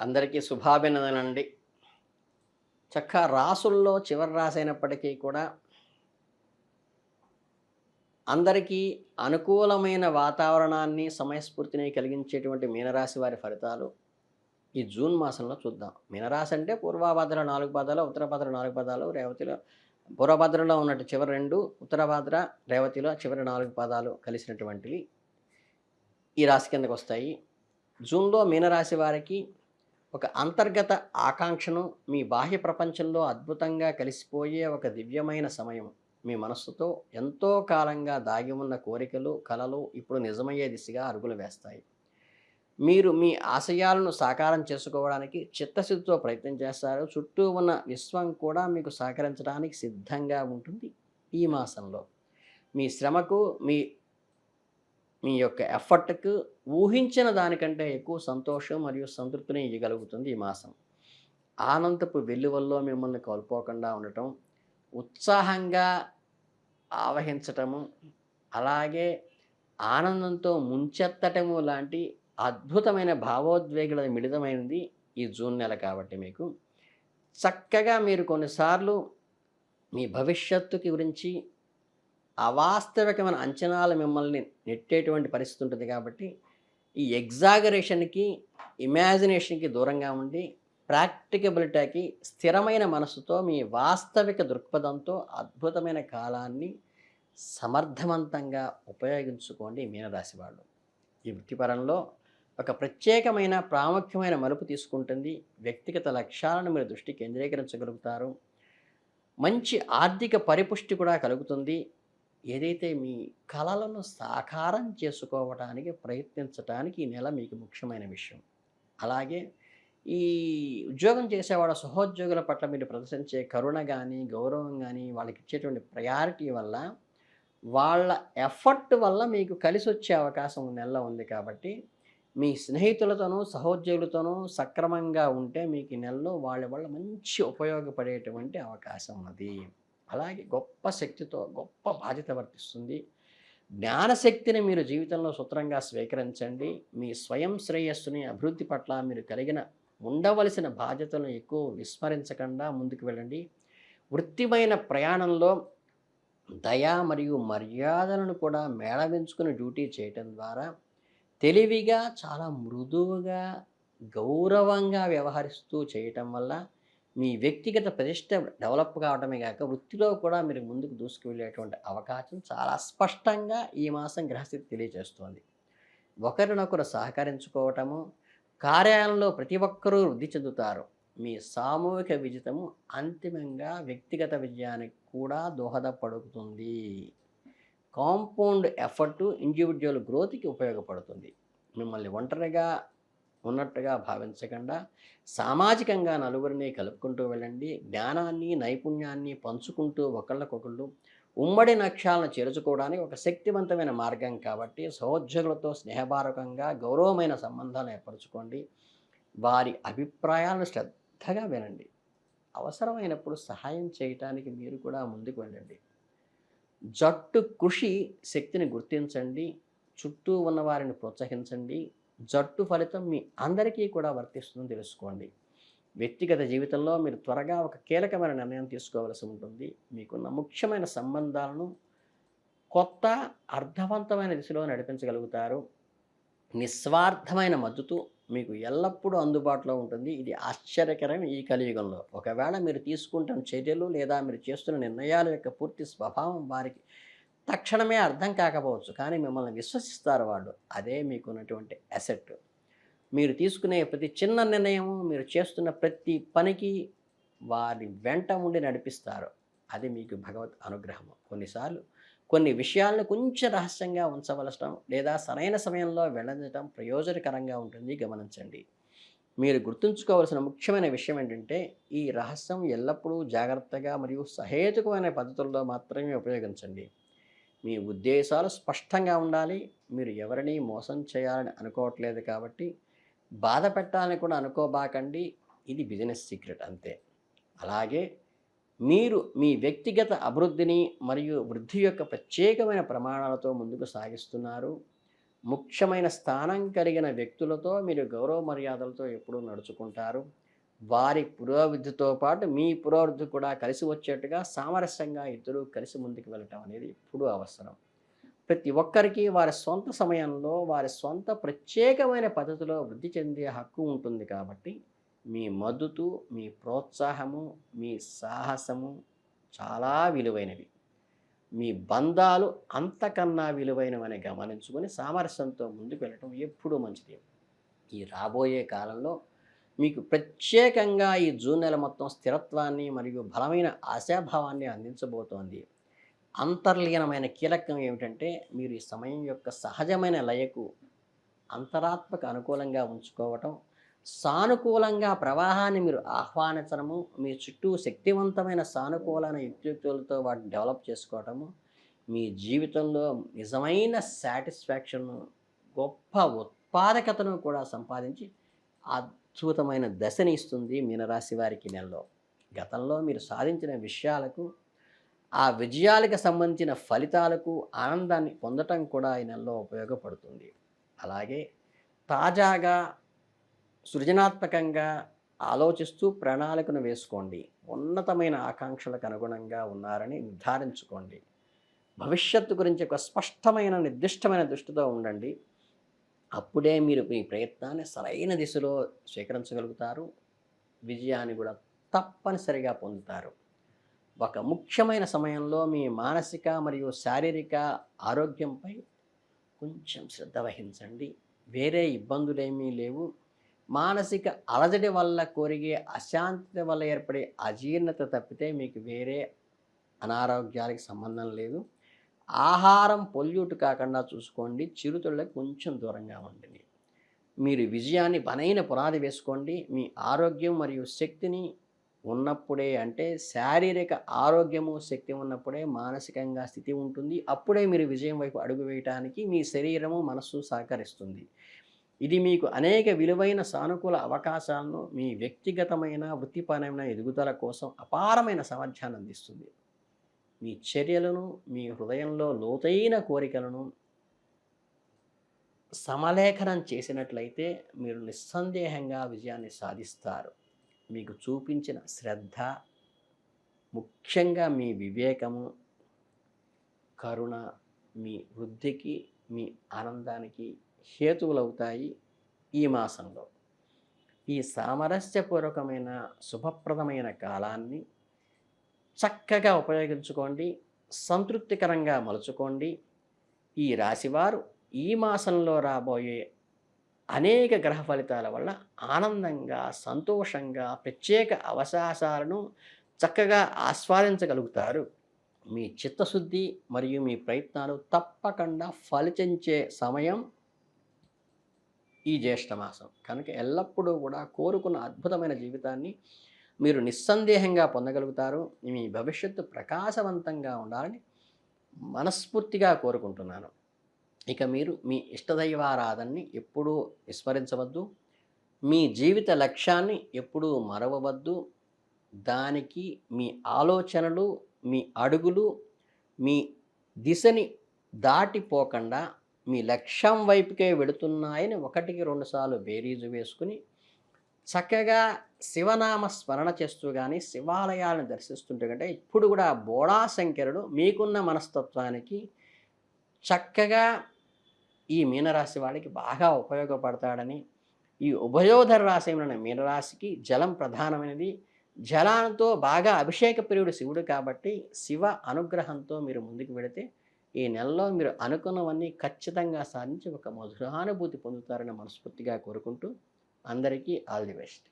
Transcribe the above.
అందరికీ శుభాభినందనండి. రాసుల్లో చివరి రాసైనప్పటికీ కూడా అందరికీ అనుకూలమైన వాతావరణాన్ని, సమయస్ఫూర్తిని కలిగించేటువంటి మీనరాశి వారి ఫలితాలు ఈ జూన్ మాసంలో చూద్దాం. మీనరాశి అంటే పూర్వభాద్ర 4 పాదాలు, ఉత్తరభాద్ర 4 పాదాలు, రేవతిలో పూర్వభద్రలో ఉన్నట్టు చివరి 2, ఉత్తరభాద్ర, రేవతిలో చివరి 4 పాదాలు కలిసినటువంటివి ఈ రాశి కిందకొస్తాయి. జూన్‌లో మీనరాశి వారికి ఒక అంతర్గత ఆకాంక్షను మీ బాహ్య ప్రపంచంలో అద్భుతంగా కలిసిపోయే ఒక దివ్యమైన సమయం. మీ మనస్సుతో ఎంతో కాలంగా దాగి ఉన్న కోరికలు, కలలు ఇప్పుడు నిజమయ్యే దిశగా అడుగులు వేస్తాయి. మీరు మీ ఆశయాలను సాకారం చేసుకోవడానికి చిత్తశుద్ధితో ప్రయత్నం చేస్తారు. చుట్టూ ఉన్న విశ్వం కూడా మీకు సహకరించడానికి సిద్ధంగా ఉంటుంది ఈ మాసంలో. మీ శ్రమకు, మీ మీ యొక్క ఎఫర్ట్‌కు ఊహించిన దానికంటే ఎక్కువ సంతోషం మరియు సంతృప్తిని ఇయ్యగలుగుతుంది ఈ మాసం. ఆనందపు వెల్లువల్లో మిమ్మల్ని కోల్పోకుండా ఉండటం, ఉత్సాహంగా ఆవహించటము, అలాగే ఆనందంతో ముంచెత్తటము లాంటి అద్భుతమైన భావోద్వేగాల మిళితమైనది ఈ జూన్ నెల కాబట్టి మీకు. చక్కగా మీరు కొన్నిసార్లు మీ భవిష్యత్తుకి గురించి అవాస్తవికమైన అంచనాలు మిమ్మల్ని నెట్టేటువంటి పరిస్థితి ఉంటుంది కాబట్టి, ఈ ఎగ్జాగరేషన్‌కి, ఇమాజినేషన్‌కి దూరంగా ఉండి, ప్రాక్టికబిలిటీకి స్థిరమైన మనస్సుతో మీ వాస్తవిక దృక్పథంతో అద్భుతమైన కాలాన్ని సమర్థవంతంగా ఉపయోగించుకోండి మీనరాశి వాళ్ళు. ఈ వృత్తిపరంలో ఒక ప్రత్యేకమైన, ప్రాముఖ్యమైన మలుపు తీసుకుంటుంది. వ్యక్తిగత లక్ష్యాలను మీరు దృష్టి కేంద్రీకరించగలుగుతారు. మంచి ఆర్థిక పరిపుష్టి కూడా కలుగుతుంది. ఏదైతే మీ కలలను సాకారం చేసుకోవటానికి ప్రయత్నించటానికి ఈ నెల మీకు ముఖ్యమైన విషయం. అలాగే ఈ ఉద్యోగం చేసేవాళ్ళ సహోద్యోగుల పట్ల మీరు ప్రదర్శించే కరుణ గానీ, గౌరవం గానీ, వాళ్ళకిచ్చేటువంటి ప్రయారిటీ వల్ల, వాళ్ళ ఎఫర్ట్ వల్ల మీకు కలిసొచ్చే అవకాశం ఈ నెలలో ఉంది కాబట్టి, మీ స్నేహితులతోనూ, సహోద్యోగులతోనూ సక్రమంగా ఉంటే మీకు ఈ నెలలో వాళ్ళ వల్ల మంచి ఉపయోగపడేటువంటి అవకాశం ఉన్నది. అలాగే గొప్ప శక్తితో గొప్ప బాధ్యత వర్తిస్తుంది. జ్ఞానశక్తిని మీరు జీవితంలో సూత్రంగా స్వీకరించండి. మీ స్వయం శ్రేయస్సుని, అభివృద్ధి పట్ల మీరు కలిగిన ఉండవలసిన బాధ్యతలను ఎక్కువ విస్మరించకుండా ముందుకు వెళ్ళండి. వృత్తిమైన ప్రయాణంలో దయ మరియు మర్యాదలను కూడా మేళవించుకుని డ్యూటీ చేయటం ద్వారా తెలివిగా, చాలా మృదువుగా, గౌరవంగా వ్యవహరిస్తూ చేయటం వల్ల మీ వ్యక్తిగత ప్రతిష్ట డెవలప్ కావడమే కాక, వృత్తిలో కూడా మీరు ముందుకు దూసుకువెళ్ళేటువంటి అవకాశం చాలా స్పష్టంగా ఈ మాసం గ్రహస్థితి తెలియజేస్తోంది. ఒకరినొకరు సహకరించుకోవటము, కార్యాలయంలో ప్రతి ఒక్కరూ వృద్ధి చెందుతారు. మీ సామూహిక విజయము అంతిమంగా వ్యక్తిగత విజయానికి కూడా దోహదపడుతుంది. కాంపౌండ్ ఎఫర్టు ఇండివిడ్యువల్ గ్రోత్‌కి ఉపయోగపడుతుంది. మిమ్మల్ని ఒంటరిగా ఉన్నట్టుగా భావించకుండా సామాజికంగా నలుగురిని కలుపుకుంటూ వెళ్ళండి. జ్ఞానాన్ని, నైపుణ్యాన్ని పంచుకుంటూ ఒకళ్ళకొకళ్ళు ఉమ్మడి లక్ష్యాలను చేరుకోవడానికి ఒక శక్తివంతమైన మార్గం కాబట్టి, సహోద్యోగులతో స్నేహపూర్వకంగా గౌరవమైన సంబంధాలను ఏర్పరచుకోండి. వారి అభిప్రాయాలను శ్రద్ధగా వినండి. అవసరమైనప్పుడు సహాయం చేయటానికి మీరు కూడా ముందుకు వెళ్ళండి. జట్టు కృషి శక్తిని గుర్తించండి. చుట్టూ ఉన్న వారిని ప్రోత్సహించండి. జట్టు ఫలితం మీ అందరికీ కూడా వర్తిస్తుందని తెలుసుకోండి. వ్యక్తిగత జీవితంలో మీరు త్వరగా ఒక కీలకమైన నిర్ణయం తీసుకోవాల్సి ఉంటుంది. మీకున్న ముఖ్యమైన సంబంధాలను కొత్త, అర్థవంతమైన దిశలో నడిపించగలుగుతారు. నిస్వార్థమైన మద్దతు మీకు ఎల్లప్పుడూ అందుబాటులో ఉంటుంది. ఇది ఆశ్చర్యకరం ఈ కలియుగంలో. ఒకవేళ మీరు తీసుకుంటున్న చర్యలు లేదా మీరు చేస్తున్న నిర్ణయాల యొక్క పూర్తి స్వభావం వారికి తక్షణమే అర్థం కాకపోవచ్చు. కానీ మిమ్మల్ని విశ్వసిస్తారు వాళ్ళు. అదే మీకున్నటువంటి అసెట్. మీరు తీసుకునే ప్రతి చిన్న నిర్ణయము, మీరు చేస్తున్న ప్రతి పనికి వారి వెంట ఉండి నడిపిస్తారు. అది మీకు భగవత్ అనుగ్రహము. కొన్నిసార్లు కొన్ని విషయాలను కొంచెం రహస్యంగా ఉంచవలసడం లేదా సరైన సమయంలో వెల్లడించడం ప్రయోజనకరంగా ఉంటుంది, గమనించండి. మీరు గుర్తుంచుకోవాల్సిన ముఖ్యమైన విషయం ఏంటంటే, ఈ రహస్యం ఎల్లప్పుడూ జాగ్రత్తగా మరియు సహేతుకమైన పద్ధతుల్లో మాత్రమే ఉపయోగించండి. మీ ఉద్దేశాలు స్పష్టంగా ఉండాలి. మీరు ఎవరిని మోసం చేయాలని అనుకోవట్లేదు కాబట్టి బాధ పెట్టాలని కూడా అనుకోబాకండి. ఇది బిజినెస్ సీక్రెట్ అంతే. అలాగే మీరు మీ వ్యక్తిగత అభివృద్ధిని మరియు వృద్ధి యొక్క ప్రత్యేకమైన ప్రమాణాలతో ముందుకు సాగిస్తున్నారు. ముఖ్యమైన స్థానం కలిగిన వ్యక్తులతో మీరు గౌరవ మర్యాదలతో ఎప్పుడూ నడుచుకుంటారు. వారి పురోభివృద్ధితో పాటు మీ పురోభివృద్ధి కూడా కలిసి వచ్చేట్టుగా సామరస్యంగా ఇద్దరూ కలిసి ముందుకు వెళ్ళటం అనేది ఎప్పుడూ అవసరం. ప్రతి ఒక్కరికి వారి సొంత సమయంలో, వారి సొంత ప్రత్యేకమైన పద్ధతిలో వృద్ధి చెందే హక్కు ఉంటుంది కాబట్టి, మీ మద్దతు, మీ ప్రోత్సాహము, మీ సాహసము చాలా విలువైనవి. మీ బంధాలు అంతకన్నా విలువైనవని గమనించుకొని సామరస్యంతో ముందుకు వెళ్ళటం ఎప్పుడూ మంచిది. ఈ రాబోయే కాలంలో మీకు ప్రత్యేకంగా ఈ జూన్ నెల మొత్తం స్థిరత్వాన్ని మరియు బలమైన ఆశాభావాన్ని అందించబోతోంది. అంతర్లీనమైన కీలకం ఏమిటంటే మీరు ఈ సమయం యొక్క సహజమైన లయకు అంతరాత్మక అనుకూలంగా ఉంచుకోవటం, సానుకూలంగా ప్రవాహాన్ని మీరు ఆహ్వానించడము, మీ చుట్టూ శక్తివంతమైన సానుకూలమైన యుక్తియుక్తులతో వాటిని డెవలప్ చేసుకోవటము, మీ జీవితంలో నిజమైన సాటిస్ఫాక్షన్ను, గొప్ప ఉత్పాదకతను కూడా సంపాదించి అద్భుతమైన దశని ఇస్తుంది మీనరాశి వారికి నెలలో. గతంలో మీరు సాధించిన విషయాలకు, ఆ విజయాలకు సంబంధించిన ఫలితాలకు ఆనందాన్ని పొందటం కూడా ఈ నెలలో ఉపయోగపడుతుంది. అలాగే తాజాగా సృజనాత్మకంగా ఆలోచిస్తూ ప్రణాళికను వేసుకోండి. ఉన్నతమైన ఆకాంక్షలకు అనుగుణంగా ఉన్నారని నిర్ధారించుకోండి. భవిష్యత్తు గురించి ఒక స్పష్టమైన నిర్దిష్టమైన దృష్టితో ఉండండి. అప్పుడే మీరు మీ ప్రయత్నాన్ని సరైన దిశలో స్వీకరించగలుగుతారు. విజయాన్ని కూడా తప్పనిసరిగా పొందుతారు. ఒక ముఖ్యమైన సమయంలో మీ మానసిక మరియు శారీరక ఆరోగ్యంపై కొంచెం శ్రద్ధ వహించండి. వేరే ఇబ్బందులేమీ లేవు. మానసిక అలజడి వల్ల కొరిగే అశాంతి వల్ల ఏర్పడే అజీర్ణత తప్పితే మీకు వేరే అనారోగ్యాలకు సంబంధం లేదు. ఆహారం పొల్యూట్ కాకుండా చూసుకోండి. చిరుతిళ్ళకి కొంచెం దూరంగా ఉండండి. మీరు విజయాన్ని బలమైన పునాది వేసుకోండి. మీ ఆరోగ్యం మరియు శక్తిని ఉన్నప్పుడే, అంటే శారీరక ఆరోగ్యము శక్తి ఉన్నప్పుడే మానసికంగా స్థితి ఉంటుంది. అప్పుడే మీరు విజయం వైపు అడుగు వేయటానికి మీ శరీరము మనస్సు సహకరిస్తుంది. ఇది మీకు అనేక విలువైన సానుకూల అవకాశాలను, మీ వ్యక్తిగతమైన వృత్తిపరమైన ఎదుగుదల కోసం అపారమైన సామర్థ్యాన్ని అందిస్తుంది. మీ చర్యలను, మీ హృదయంలో లోతైన కోరికలను సమలేఖనం చేసినట్లయితే మీరు నిస్సందేహంగా విజయాన్ని సాధిస్తారు. మీకు చూపించిన శ్రద్ధ, ముఖ్యంగా మీ వివేకము, కరుణ మీ వృద్ధికి, మీ ఆనందానికి హేతువులవుతాయి. ఈ మాసంలో ఈ సామరస్యపూర్వకమైన శుభప్రదమైన కాలాన్ని చక్కగా ఉపయోగించుకోండి. సంతృప్తికరంగా మలుచుకోండి. ఈ రాశివారు ఈ మాసంలో రాబోయే అనేక గ్రహ ఫలితాల వల్ల ఆనందంగా, సంతోషంగా, ప్రత్యేక అవకాశాలను చక్కగా ఆస్వాదించగలుగుతారు. మీ చిత్తశుద్ధి మరియు మీ ప్రయత్నాలు తప్పకుండా ఫలించే సమయం ఈ జ్యేష్ఠమాసం. కనుక ఎల్లప్పుడూ కూడా కోరుకున్న అద్భుతమైన జీవితాన్ని మీరు నిస్సందేహంగా పొందగలుగుతారు. మీ భవిష్యత్తు ప్రకాశవంతంగా ఉండాలని మనస్ఫూర్తిగా కోరుకుంటున్నాను. ఇక మీరు మీ ఇష్టదైవారాధనని ఎప్పుడూ విస్మరించవద్దు. మీ జీవిత లక్ష్యాన్ని ఎప్పుడూ మరవవద్దు. దానికి మీ ఆలోచనలు, మీ అడుగులు, మీ దిశని దాటిపోకుండా మీ లక్ష్యం వైపుకే వెళుతున్నాయని 1కి 2 సార్లు బేరీజు వేసుకుని చక్కగా శివనామ స్మరణ చేస్తూ కానీ, శివాలయాలను దర్శిస్తుంటే కంటే ఇప్పుడు కూడా బోళాశంకరుడు మీకున్న మనస్తత్వానికి చక్కగా ఈ మీనరాశి వాడికి బాగా ఉపయోగపడతాడని, ఈ ఉభయోధర రాశి అయిన మీనరాశికి జలం ప్రధానమైనది. జలంతో బాగా అభిషేక ప్రియుడు శివుడు కాబట్టి శివ అనుగ్రహంతో మీరు ముందుకు వెళితే ఈ నెలలో మీరు అనుకున్నవన్నీ ఖచ్చితంగా సాధించి ఒక మధురానుభూతి పొందుతారని మనస్ఫూర్తిగా కోరుకుంటూ అందరికీ ఆల్ ది బెస్ట్.